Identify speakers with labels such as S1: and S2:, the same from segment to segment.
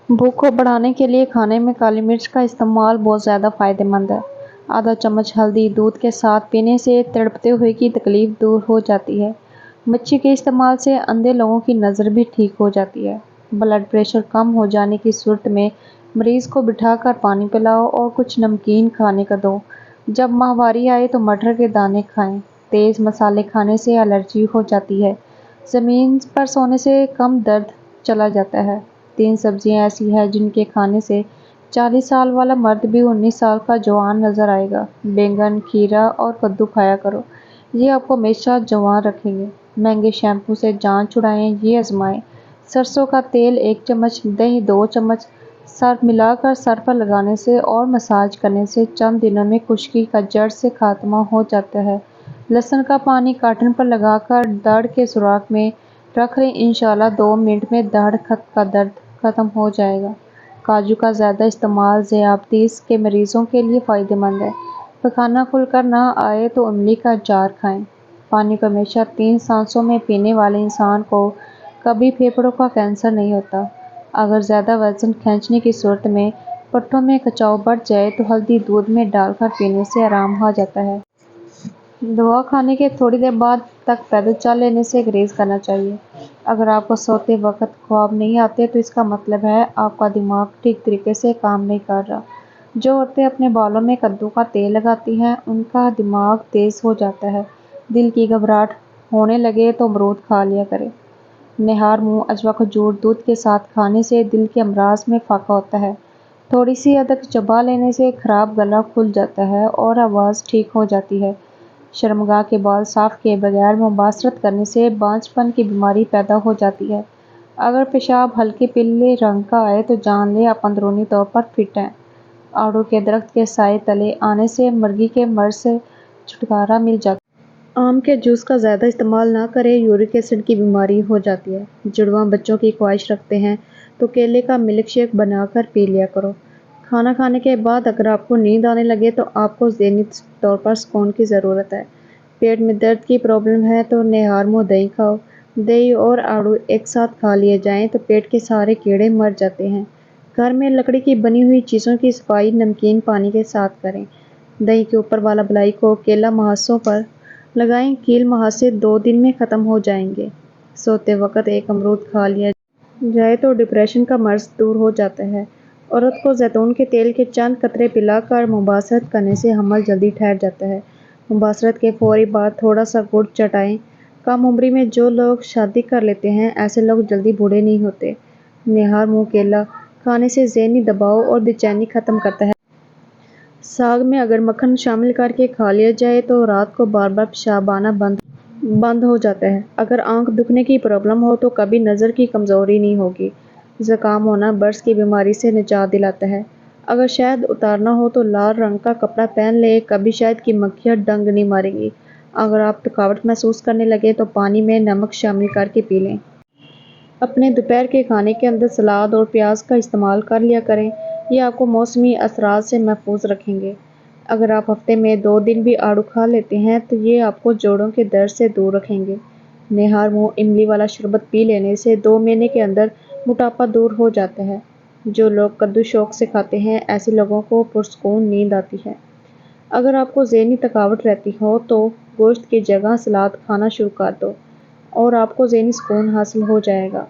S1: भूख को बढ़ाने के लिए खाने में काली मिर्च का इस्तेमाल बहुत ज़्यादा फ़ायदेमंद है। आधा चम्मच हल्दी दूध के साथ पीने से तड़पते हुए की तकलीफ दूर हो जाती है। मच्छी के इस्तेमाल से अंधे लोगों की नज़र भी ठीक हो जाती है। ब्लड प्रेशर कम हो जाने की सूरत में मरीज़ को बिठाकर पानी पिलाओ और कुछ नमकीन खाने का दो। जब माहवारी आए तो मटर के दाने खाएं। तेज़ मसाले खाने से एलर्जी हो जाती है। ज़मीन पर सोने से कम दर्द चला जाता है। 3 सब्जियां ऐसी हैं जिनके खाने से 40 साल वाला मर्द भी 19 साल का जवान नजर आएगा। बैंगन, खीरा और कद्दू खाया करो, ये आपको हमेशा जवान रखेंगे। महंगे शैम्पू से जान छुड़ाएं, ये आजमाएं। सरसों का तेल 1 चम्मच, दही 2 चम्मच, सर्फ मिलाकर सर पर लगाने से और मसाज करने से चंद दिनों में खुश्की का जड़ से खात्मा हो जाता है। लहसुन का पानी काटन पर लगाकर दाढ़ के सुराख में रख लें, इंशाल्लाह 2 मिनट में दाढ़ का दर्द खत्म हो जाएगा। काजू का ज़्यादा इस्तेमाल ज़ियादतीस के मरीज़ों के लिए फ़ायदेमंद है। पखाना खुलकर ना आए तो इमली का अचार खाएं। पानी को हमेशा 3 सांसों में पीने वाले इंसान को कभी फेफड़ों का कैंसर नहीं होता। अगर ज़्यादा वज़न खींचने की सूरत में पट्टों में खिंचाव बढ़ जाए तो हल्दी दूध में डालकर पीने से आराम आ जाता है। दवा खाने के थोड़ी देर बाद तक पैदल चल लेने से गुरेज करना चाहिए। अगर आपको सोते वक्त ख्वाब नहीं आते तो इसका मतलब है आपका दिमाग ठीक तरीके से काम नहीं कर रहा। जो औरतें अपने बालों में कद्दू का तेल लगाती हैं उनका दिमाग तेज हो जाता है। दिल की घबराहट होने लगे तो अमरूद खा लिया करें। निहार मुंह अजवा खजूर दूध के साथ खाने से दिल के अमराज में फाका होता है। थोड़ी सी अदरक चबा लेने से खराब गला खुल जाता है और आवाज़ ठीक हो जाती है। शर्मगाह के बाल साफ किए बगैर मुबाशरत करने से बांझपन की बीमारी पैदा हो जाती है। अगर पेशाब हल्के पीले रंग का आए तो जान लें आप अंदरूनी तौर पर फिट हैं। आड़ू के दरख्त के साए तले आने से मुर्गी के मर्ज से छुटकारा मिल जाता है। आम के जूस का ज़्यादा इस्तेमाल ना करें, यूरिक एसिड की बीमारी हो जाती है। जुड़वां बच्चों की ख्वाहिश रखते हैं तो केले का मिल्क शेक बनाकर पी लिया करो। खाना खाने के बाद अगर आपको नींद आने लगे तो आपको ज़हनी तौर पर सुकून की ज़रूरत है। पेट में दर्द की प्रॉब्लम है तो निहार मुँह दही खाओ। दही और आड़ू एक साथ खा लिए जाएं तो पेट के सारे कीड़े मर जाते हैं। घर में लकड़ी की बनी हुई चीज़ों की सफाई नमकीन पानी के साथ करें। दही के ऊपर वाला बलाई को केला मुहासों पर लगाएं, कील मुहासे 2 दिन में ख़त्म हो जाएंगे। सोते वक्त एक अमरूद खा लिया जाए तो डिप्रेशन का मर्ज दूर हो जाता है। औरत को जैतून के तेल के चंद कतरे पिलाकर मुबाशरत करने से हमल जल्दी ठहर जाता है। मुबाशरत के फौरी बाद थोड़ा सा गुड़ चटाएं। कम उम्री में जो लोग शादी कर लेते हैं ऐसे लोग जल्दी बूढ़े नहीं होते। निहार मुँह केला खाने से ज़हनी दबाव और बेचैनी ख़त्म करता है। साग में अगर मक्खन शामिल करके खा लिया जाए तो रात को बार बार पेशाब आना बंद हो जाता है। अगर आंख दुखने की प्रॉब्लम हो तो कभी नज़र की कमज़ोरी नहीं होगी। ज़ुकाम होना बर्स की बीमारी से निजात दिलाता है। अगर शहद उतारना हो तो लाल रंग का कपड़ा पहन ले, कभी शहद की मक्खियाँ डंक नहीं मारेंगी। अगर आप थकावट महसूस करने लगे तो पानी में नमक शामिल करके पी लें। अपने दोपहर के खाने के अंदर सलाद और प्याज का इस्तेमाल कर लिया करें, ये आपको मौसमी असरात से महफूज रखेंगे। अगर आप हफ्ते में 2 दिन भी आड़ू खा लेते हैं तो ये आपको जोड़ों के दर्द से दूर रखेंगे। निहार मुँह इमली वाला शरबत पी लेने से 2 महीने के अंदर मोटापा दूर हो जाता है। जो लोग कद्दू शौक से खाते हैं ऐसे लोगों को पुरसकून नींद आती है। अगर आपको ज़हनी थकावट रहती हो तो गोश्त की जगह सलाद खाना शुरू कर दो और आपको ज़हनी सुकून हासिल हो जाएगा।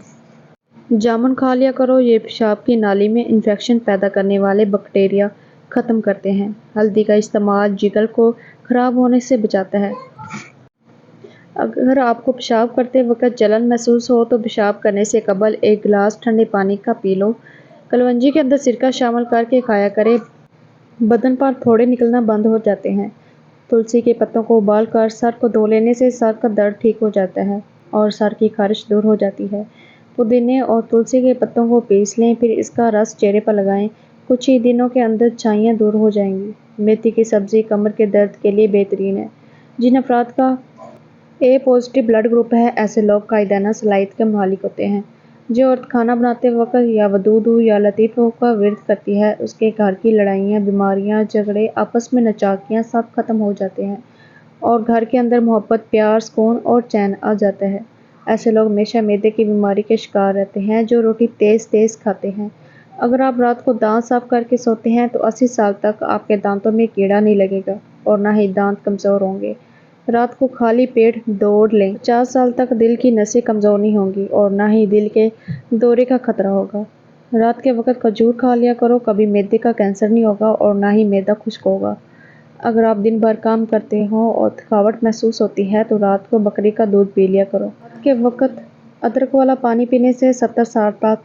S1: जामुन खा लिया करो, ये पेशाब की नाली में इन्फेक्शन पैदा करने वाले बैक्टीरिया ख़त्म करते हैं। हल्दी का इस्तेमाल जिगर को ख़राब होने से बचाता है। अगर आपको पेशाब करते वक्त जलन महसूस हो तो पेशाब करने से कबल 1 गिलास ठंडे पानी का पी लो। कलवंजी के अंदर सिरका शामिल करके खाया करें, बदन पर फोड़े निकलना बंद हो जाते हैं। तुलसी के पत्तों को उबालकर सर को धो लेने से सर का दर्द ठीक हो जाता है और सर की खारिश दूर हो जाती है। पुदीने और तुलसी के पत्तों को पीस लें, फिर इसका रस चेहरे पर लगाएं। कुछ ही दिनों के अंदर छाइयाँ दूर हो जाएंगी। मेथी की सब्ज़ी कमर के दर्द के लिए बेहतरीन है। जिन अफराद का ए पॉजिटिव ब्लड ग्रुप है ऐसे लोग कायदाना सलाहियत के मालिक होते हैं। जो औरत खाना बनाते वक्त या वदूदू या लतीफ़ों का विर्द करती है उसके घर की लड़ाइयाँ, बीमारियाँ, झगड़े, आपस में नचाकियाँ सब खत्म हो जाते हैं और घर के अंदर मोहब्बत, प्यार, सुकून और चैन आ जाता है। ऐसे लोग हमेशा मैदे की बीमारी के शिकार रहते हैं जो रोटी तेज़ तेज़ खाते हैं। اگر آپ رات کو دانت صاف کر کے سوتے ہیں تو 80 سال تک آپ کے دانتوں میں کیڑا نہیں لگے گا اور نہ ہی دانت کمزور ہوں گے۔ رات کو خالی پیٹ دوڑ لیں، 50 سال تک دل کی نسیں کمزور نہیں ہوں گی اور نہ ہی دل کے دورے کا خطرہ ہوگا۔ رات کے وقت کھجور کھا لیا کرو، کبھی معدے کا کینسر نہیں ہوگا اور نہ ہی معدہ خشک ہوگا۔ اگر آپ دن بھر کام کرتے ہوں اور تھکاوٹ محسوس ہوتی ہے تو رات کو بکری کا دودھ پی لیا کرو۔ رات کے وقت ادرک والا پانی پینے سے 70 سال تک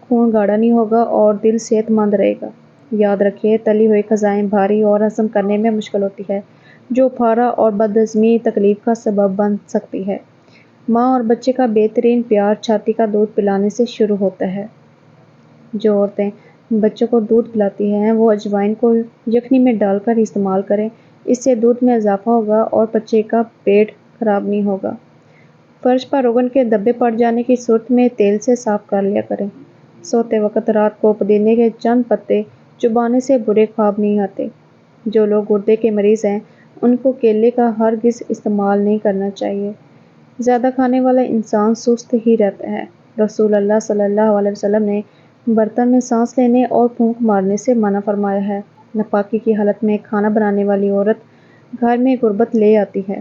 S1: خون گاڑھا نہیں ہوگا اور دل صحت مند رہے گا۔ یاد رکھیے، تلی ہوئی غذائیں بھاری اور ہضم کرنے میں مشکل ہوتی ہے، جو پھارا اور بدہضمی تکلیف کا سبب بن سکتی ہے۔ ماں اور بچے کا بہترین پیار چھاتی کا دودھ پلانے سے شروع ہوتا ہے۔ جو عورتیں بچوں کو دودھ پلاتی ہیں وہ اجوائن کو یخنی میں ڈال کر استعمال کریں، اس سے دودھ میں اضافہ ہوگا اور بچے کا پیٹ خراب نہیں ہوگا۔ فرش پر روغن کے دھبے پڑ جانے کی صورت میں تیل سے صاف کر لیا کریں۔ سوتے وقت رات کو پودینے کے چند پتے چبانے سے برے خواب نہیں آتے۔ جو لوگ گردے کے مریض ہیں ان کو کیلے کا ہرگز استعمال نہیں کرنا چاہیے۔ زیادہ کھانے والا انسان سست ہی رہتا ہے۔ رسول اللہ صلی اللہ علیہ وسلم نے برتن میں سانس لینے اور پھونک مارنے سے منع فرمایا ہے۔ ناپاکی کی حالت میں کھانا بنانے والی عورت گھر میں غربت لے آتی ہے۔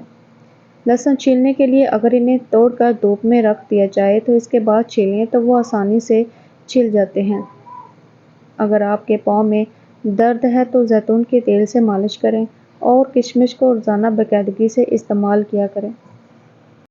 S1: لہسن چھیلنے کے لیے اگر انہیں توڑ کر دھوپ میں رکھ دیا جائے تو اس کے بعد چھیلیں تو وہ آسانی سے چھل جاتے ہیں۔ اگر آپ کے پاؤں میں درد ہے تو زیتون کے تیل سے مالش کریں اور کشمش کو روزانہ باقاعدگی سے استعمال کیا کریں۔